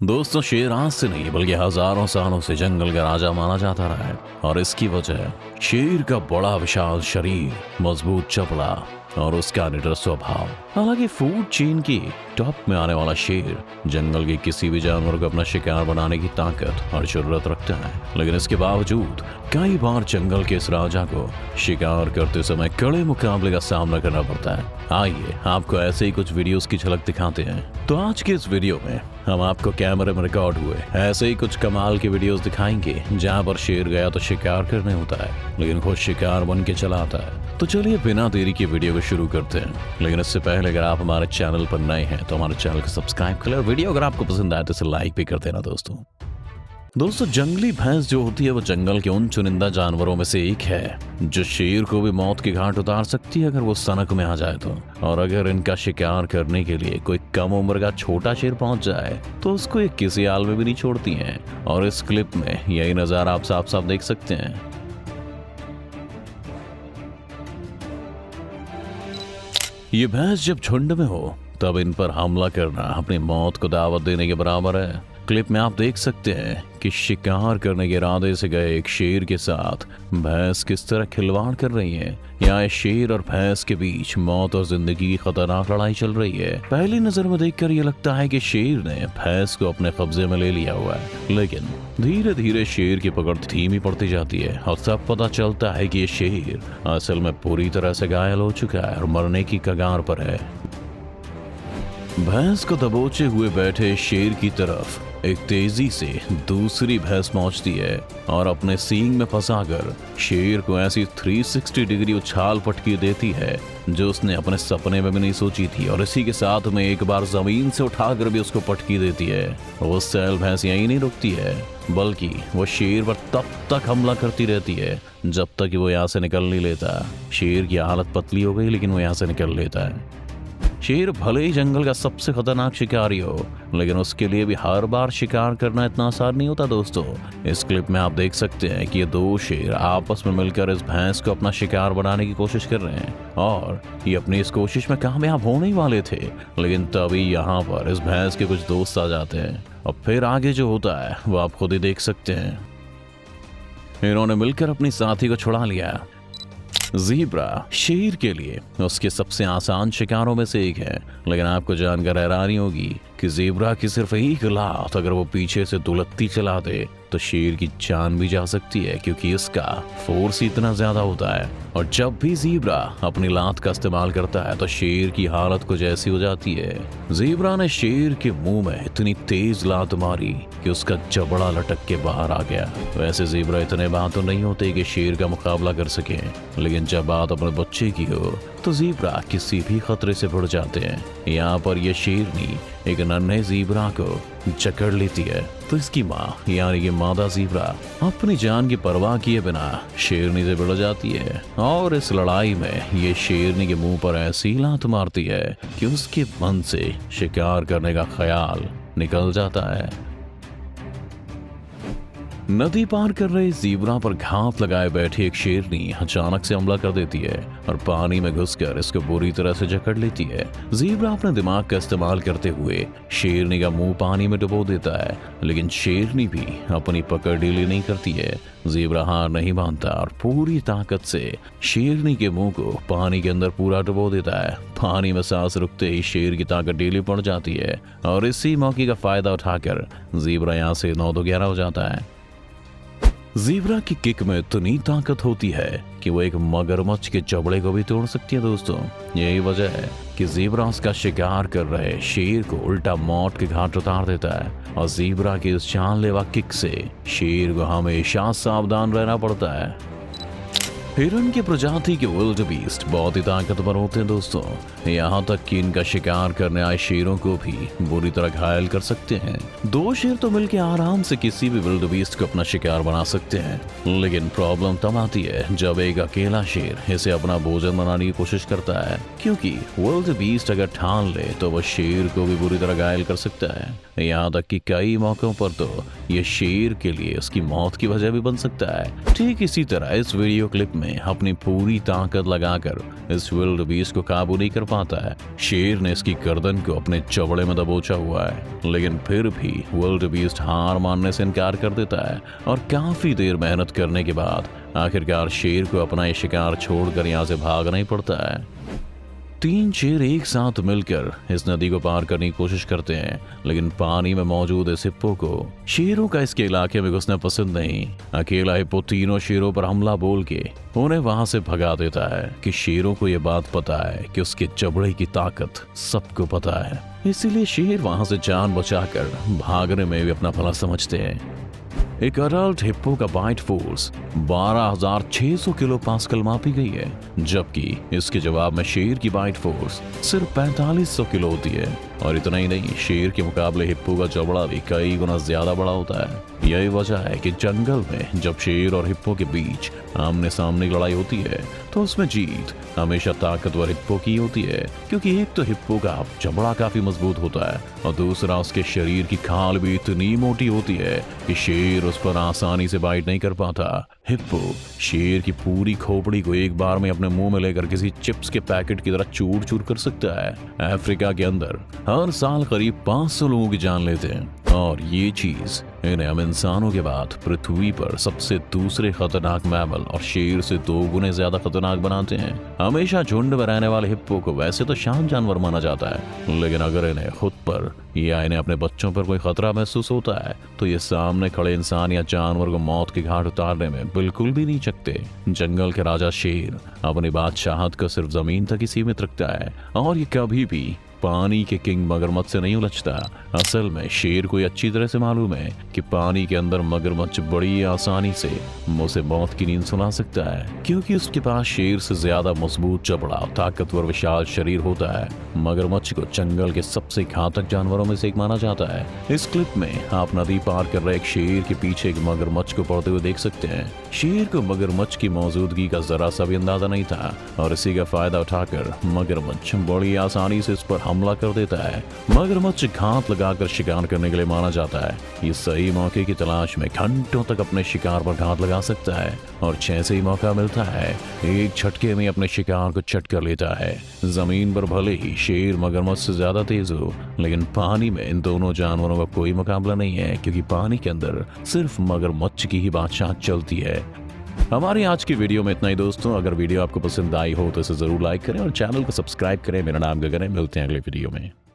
दोस्तों, शेर आज से नहीं बल्कि हजारों सालों से जंगल का राजा माना जाता रहा है और इसकी वजह शेर का बड़ा विशाल शरीर, मजबूत चपड़ा और उसका निडर स्वभाव। हालांकि फूड चेन की टॉप में आने वाला शेर जंगल के किसी भी जानवर को अपना शिकार बनाने की ताकत और जरूरत रखता है, लेकिन इसके बावजूद कई बार जंगल के इस राजा को शिकार करते समय कड़े मुकाबले का सामना करना पड़ता है। आइए आपको ऐसे ही कुछ वीडियोस की झलक दिखाते हैं। तो आज के इस वीडियो में हम आपको कैमरे में रिकॉर्ड हुए ऐसे ही कुछ कमाल के वीडियोस दिखाएंगे जहां पर शेर गया तो शिकार करने होता है, लेकिन खुद शिकार बन के चला आता है। तो चलिए बिना देरी के वीडियो को शुरू करते हैं, लेकिन इससे पहले अगर आप हमारे चैनल पर नए हैं तो हमारे चैनल को सब्सक्राइब कर लें और वीडियो अगर आपको पसंद आए तो इसे लाइक भी कर देना। दोस्तों जंगली भैंस जो होती है वो जंगल के उन चुनिंदा जानवरों में से एक है जो शेर को भी मौत के घाट उतार सकती है अगर वो सनक में आ जाए तो। और अगर इनका शिकार करने के लिए कोई कम उम्र का छोटा शेर पहुंच जाए तो उसको ये किसी हाल में भी नहीं छोड़ती हैं। और इस क्लिप में यही नजारा आप साफ साफ देख सकते हैं। ये भैंस जब झुंड में हो तब इन पर हमला करना अपनी मौत को दावत देने के बराबर है। क्लिप में आप देख सकते हैं कि शिकार करने के इरादे से गए एक शेर के साथ भैंस किस तरह खिलवाड़ कर रही है। यहाँ शेर और भैंस के बीच मौत और जिंदगी की खतरनाक लड़ाई चल रही है। पहली नजर में देखकर ये लगता है कि शेर ने भैंस को अपने कब्जे में ले लिया हुआ है, लेकिन धीरे धीरे शेर की पकड़ धीमी पड़ती जाती है और तब पता चलता है कि ये शेर असल में पूरी तरह से घायल हो चुका है और मरने की कगार पर है। भैंस को दबोचे हुए बैठे शेर की तरफ एक तेजी से दूसरी भैंस पहुंचती है और अपने सींग में फंसाकर शेर को ऐसी 360 डिग्री उछाल पटकी देती है जो उसने अपने सपने में भी नहीं सोची थी। और इसी के साथ में एक बार जमीन से उठाकर भी उसको पटकी देती है। वो सैल भैंस यहीं नहीं रुकती है, बल्कि वो शेर पर तब तक हमला करती रहती है जब तक कि वो यहाँ से निकल नहीं लेता। शेर की हालत पतली हो गई लेकिन वो यहाँ से निकल लेता है। शेर भले ही जंगल का सबसे खतरनाक शिकारी हो, लेकिन उसके लिए भी हर बार शिकार करना इतना आसान नहीं होता। दोस्तों इस क्लिप में आप देख सकते हैं कि ये दो शेर आपस में मिलकर इस भैंस को अपना शिकार बनाने की कोशिश कर रहे हैं और ये अपनी इस कोशिश में कामयाब होने ही वाले थे, लेकिन तभी यहाँ पर इस भैंस के कुछ दोस्त आ जाते हैं और फिर आगे जो होता है वो आप खुद ही देख सकते हैं। इन्होंने मिलकर अपनी साथी को छुड़ा लिया। ज़ीब्रा शेर के लिए उसके सबसे आसान शिकारों में से एक है, लेकिन आपको जानकर हैरानी होगी कि ज़ीब्रा की सिर्फ एक लात अगर वो पीछे से दुलत्ती चला दे तो शेर की जान भी जा सकती है, क्योंकि इसका फोर्स इतना ज्यादा होता है। और जब भी ज़ीब्रा अपनी लात का इस्तेमाल करता है तो शेर की हालत कुछ ऐसी हो जाती है। ज़ीब्रा ने शेर के मुंह में इतनी तेज लात मारी कि उसका जबड़ा लटक के बाहर आ गया। वैसे ज़ीब्रा इतने बहादुर नहीं होते कि शेर का मुकाबला कर सके, लेकिन जब बात अपने बच्चे की हो तो ज़ीब्रा किसी भी खतरे से बढ़ जाते हैं। यहाँ पर यह शेरनी एक नन्हे ज़ीब्रा को जकड़ लेती है तो इसकी माँ यानी कि मादा ज़ीब्रा अपनी जान की परवाह किए बिना शेरनी से भिड़ जाती है और इस लड़ाई में ये शेरनी के मुंह पर ऐसी लात मारती है कि उसके मन से शिकार करने का ख्याल निकल जाता है। नदी पार कर रहे ज़ीब्रा पर घात लगाए बैठी एक शेरनी अचानक से हमला कर देती है और पानी में घुसकर इसको बुरी तरह से जकड़ लेती है। ज़ीब्रा अपने दिमाग का इस्तेमाल करते हुए शेरनी का मुंह पानी में डुबो देता है, लेकिन शेरनी भी अपनी पकड़ ढीली नहीं करती है। ज़ीब्रा हार नहीं मानता और पूरी ताकत से शेरनी के मुंह को पानी के अंदर पूरा डुबो देता है। पानी में सांस रुकते ही शेर की ताकत ढीली पड़ जाती है और इसी मौके का फायदा उठाकर ज़ीब्रा यहाँ से 9-11 हो जाता है। ज़ीब्रा की किक में इतनी ताकत होती है कि वो एक मगरमच्छ के जबड़े को भी तोड़ सकती है। दोस्तों यही वजह है कि ज़ीब्रा उसका शिकार कर रहे शेर को उल्टा मौत के घाट उतार देता है और ज़ीब्रा की उस जानलेवा किक से शेर को हमेशा सावधान रहना पड़ता है। हिरन की प्रजाति के विल्ड बीस्ट बहुत ही ताकतवर होते हैं दोस्तों, यहाँ तक कि इनका शिकार करने आए शेरों को भी बुरी तरह घायल कर सकते हैं। दो शेर तो मिलकर आराम से किसी भी विल्ड बीस्ट को अपना शिकार बना सकते हैं, लेकिन प्रॉब्लम तब आती है जब एक अकेला शेर इसे अपना भोजन बनाने की कोशिश करता है, क्योंकि विल्ड बीस्ट अगर ठान ले तो वह शेर को भी बुरी तरह घायल कर सकता है। यहाँ तक कि कई मौकों पर तो ये शेर के लिए उसकी मौत की वजह भी बन सकता है। ठीक इसी तरह इस वीडियो क्लिप में अपनी पूरी ताकत लगाकर इस विल्ड बीस्ट को काबू नहीं कर पाता है। शेर ने इसकी गर्दन को अपने चबड़े में दबोचा हुआ है, लेकिन फिर भी विल्ड बीस्ट हार मानने से इनकार कर देता है और काफी देर मेहनत करने के बाद आखिरकार शेर को अपना ये शिकार छोड़कर यहाँ से भागना ही पड़ता है। 3 शेर एक साथ मिलकर इस नदी को पार करने की कोशिश करते हैं, लेकिन पानी में मौजूद इस हिप्पो को शेरों का इसके इलाके में घुसना पसंद नहीं। अकेला हिप्पो तीनों शेरों पर हमला बोल के उन्हें वहां से भगा देता है कि शेरों को यह बात पता है कि उसके चबड़े की ताकत सबको पता है, इसीलिए शेर वहां से जान बचाकर भागने में भी अपना भला समझते हैं। एक अडल्ट हिप्पो का बाइट फोर्स 12,600 किलो पास्कल मापी गई है, जबकि इसके जवाब में शेर की बाइट फोर्स सिर्फ 4500 किलो होती है। और इतना ही नहीं, शेर के मुकाबले हिप्पो का जबड़ा भी कई गुना ज्यादा बड़ा होता है। यही वजह है कि जंगल में जब शेर और हिप्पो के बीच आमने सामने की लड़ाई होती है तो उसमें जीत हमेशा ताकतवर हिप्पो की होती है, क्योंकि एक तो हिप्पो का जबड़ा काफी मजबूत होता है और दूसरा उसके शरीर की खाल भी इतनी मोटी होती है कि शेर उस पर आसानी से बाइट नहीं कर पाता। हिप्पो शेर की पूरी खोपड़ी को एक बार में अपने मुंह में लेकर किसी चिप्स के पैकेट की तरह चूर चूर कर सकता है। अफ्रीका के अंदर हर साल करीब 500 लोगों की जान लेते हैं और ये चीज इन्हें हम इंसानों के बाद पृथ्वी पर सबसे दूसरे खतरनाक मैमल और शेर से 2 गुने ज्यादा खतरनाक बनाते हैं। हमेशा झुंड में रहने वाले हिप्पो को वैसे तो शांत जानवर माना जाता है, लेकिन अगर इन्हें खुद पर या इन्हें अपने बच्चों पर कोई खतरा महसूस होता है तो ये सामने खड़े इंसान या जानवर को मौत की घाट उतारने में बिल्कुल भी नहीं चकते। जंगल के राजा शेर अपनी बादशाहत को सिर्फ जमीन तक ही सीमित रखता है और ये कभी भी पानी के किंग मगरमच्छ से नहीं उलझता। असल में शेर को अच्छी तरह से मालूम है कि पानी के अंदर मगरमच्छ बड़ी आसानी से उसे मौत की नींद सुला सकता है, क्योंकि उसके पास शेर से ज्यादा मजबूत जबड़ा और ताकतवर विशाल शरीर होता है। मगरमच्छ को जंगल के सबसे घातक जानवरों में से एक माना जाता है। इस क्लिप में आप नदी पार कर रहे एक शेर के पीछे एक मगरमच्छ को पड़ते हुए देख सकते हैं। शेर को मगरमच्छ की मौजूदगी का जरा सा भी अंदाजा नहीं था और इसी का फायदा उठाकर मगरमच्छ बड़ी आसानी से इस पर हमला कर देता है। मगरमच्छ घात लगाकर शिकार करने के लिए माना जाता है। ये सही मौके की तलाश में घंटों तक अपने शिकार पर घात लगा सकता है और जैसे ही मौका मिलता है एक झटके में अपने शिकार को चट कर लेता है। जमीन पर भले ही शेर मगरमच्छ से ज्यादा तेज हो, लेकिन पानी में इन दोनों जानवरों का कोई मुकाबला नहीं है, क्योंकि पानी के अंदर सिर्फ मगरमच्छ की ही बादशाह चलती है। हमारी आज की वीडियो में इतना ही दोस्तों। अगर वीडियो आपको पसंद आई हो तो इसे जरूर लाइक करें और चैनल को सब्सक्राइब करें। मेरा नाम गगन है, मिलते हैं अगले वीडियो में।